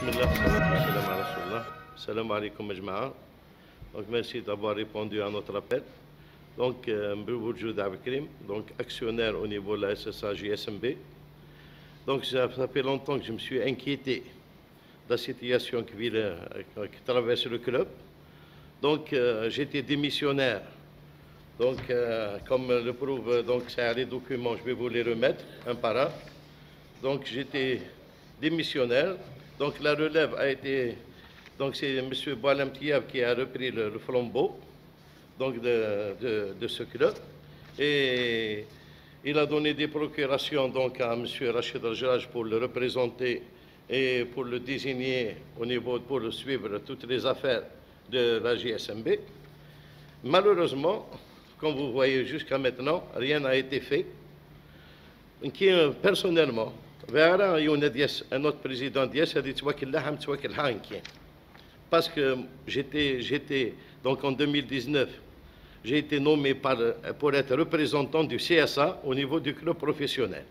بسم الله والسلام على رسول الله. Salam alaikum majma'a. Donc merci d'avoir répondu à notre appel. Donc Mboujoud Abkrim, donc actionnaire au niveau de la SSA JSMB. Donc ça fait longtemps que je me suis inquiété de la situation qui traverse le club. Donc j'étais démissionnaire. Donc comme le prouve donc ça les documents, je vais vous les remettre un par un. Donc j'étais démissionnaire. Donc la relève a été, donc c'est M. Boualem Tiab qui a repris le flambeau donc de ce club. Et il a donné des procurations donc à M. Rachid Al-Jarraj pour le représenter et pour le désigner au niveau, pour le suivre toutes les affaires de la JSMB. Malheureusement, comme vous voyez jusqu'à maintenant, rien n'a été fait. Personnellement, un autre président a dit parce que j'étais donc en 2019, j'ai été nommé pour être représentant du CSA au niveau du club professionnel.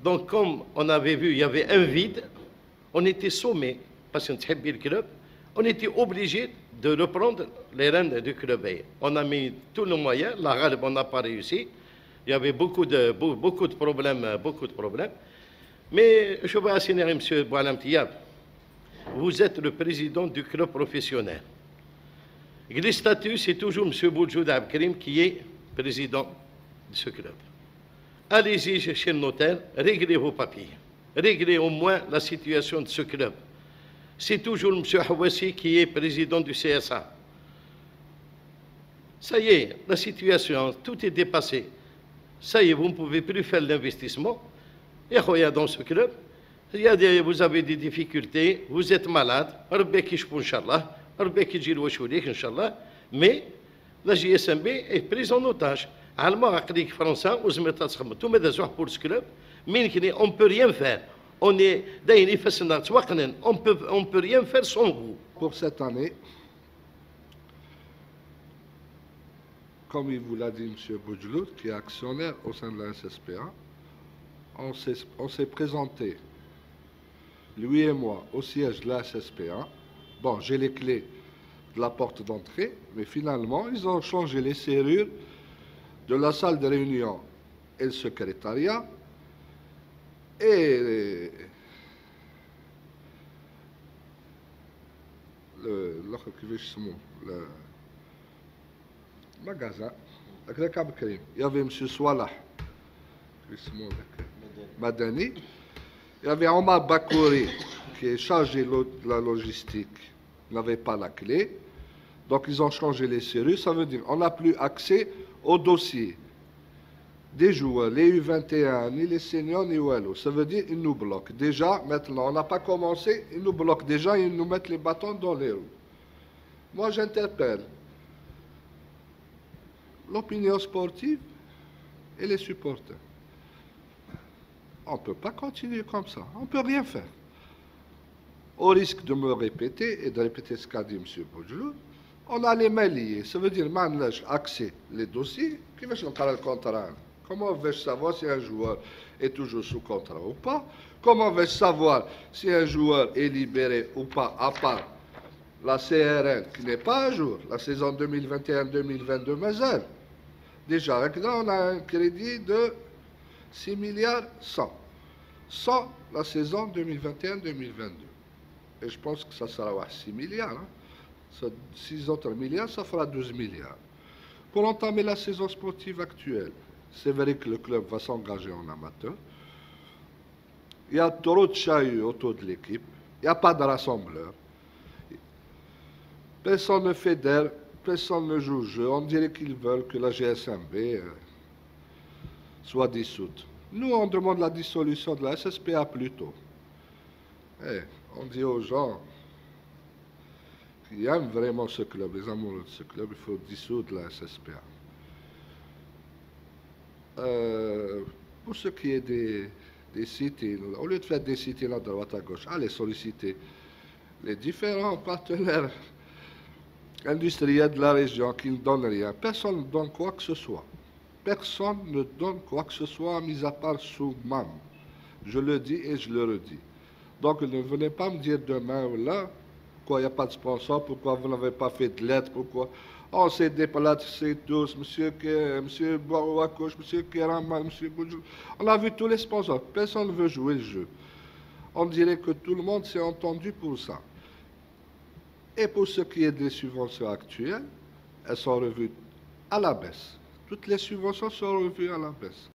Donc comme on avait vu, il y avait un vide, on était sommé, parce qu'on aimait le club, on était obligé de reprendre les rênes du club. On a mis tous nos moyens, la Ghalb, on n'a pas réussi. Il y avait beaucoup de problèmes, Mais je vais assigner M. Boualem Tiab. Vous êtes le président du club professionnel. Le statut, c'est toujours M. Boujoud Abkrim qui est président de ce club. Allez-y chez le notaire, réglez vos papiers. Réglez au moins la situation de ce club. C'est toujours M. Hawassi qui est président du CSA. Ça y est, la situation, tout est dépassé. Ça y est, vous ne pouvez plus faire l'investissement. Et dans ce club, vous avez des difficultés, vous êtes malade, mais la JSMB est prise en otage. On ne peut rien faire. On peut rien faire sans vous. Pour cette année, comme il vous l'a dit M. Boudjloud, qui est actionnaire au sein de la SSPA, on s'est présenté, lui et moi, au siège de la SSPA. Bon, j'ai les clés de la porte d'entrée, mais finalement, ils ont changé les serrures de la salle de réunion et le secrétariat. Et le magasin, il y avait M. Swallah, Madani, il y avait Omar Bakouri, qui est chargé de la logistique, n'avait pas la clé, donc ils ont changé les serrures, ça veut dire qu'on n'a plus accès au dossier des joueurs, les U21, ni les seniors, ni Wallo. Ça veut dire qu'ils nous bloquent. Déjà, maintenant, on n'a pas commencé, ils nous bloquent déjà, ils nous mettent les bâtons dans les roues. Moi, j'interpelle l'opinion sportive et les supporters. On ne peut pas continuer comme ça. On ne peut rien faire. Au risque de me répéter et de répéter ce qu'a dit M. Boudjloud, on a les mains liées. Ça veut dire qu'on a accès les dossiers. Qui va faire le contrat? Comment vais-je savoir si un joueur est toujours sous contrat ou pas? Comment vais-je savoir si un joueur est libéré ou pas, à part la CRN qui n'est pas à jour, la saison 2021-2022 Mazel? Déjà, là, on a un crédit de 6 milliards 100. 100 la saison 2021-2022. Et je pense que ça sera 6 milliards. 6 autres milliards, ça fera 12 milliards. Pour entamer la saison sportive actuelle, c'est vrai que le club va s'engager en amateur. Il y a trop de chahuts autour de l'équipe. Il n'y a pas de rassembleur. Personne ne fédère, personne ne joue le jeu. On dirait qu'ils veulent que la GSMB soit dissoute. Nous, on demande la dissolution de la SSPA plus tôt. On dit aux gens qui aiment vraiment ce club, les amoureux de ce club, il faut dissoudre la SSPA. Pour ce qui est des sites-in, au lieu de faire des sites-in à droite à gauche, allez solliciter les différents partenaires industriels de la région qui ne donnent rien. Personne ne donne quoi que ce soit. Personne ne donne quoi que ce soit, mis à part Soumam. Je le dis et je le redis. Donc ne venez pas me dire demain ou là, pourquoi il n'y a pas de sponsor, pourquoi vous n'avez pas fait de lettres, pourquoi on s'est déplacés tous, monsieur Barouakouche, monsieur Keraman, monsieur Boudjou. On a vu tous les sponsors, personne ne veut jouer le jeu. On dirait que tout le monde s'est entendu pour ça. Et pour ce qui est des subventions actuelles, elles sont revues à la baisse. Toutes les subventions sont revues à la baisse.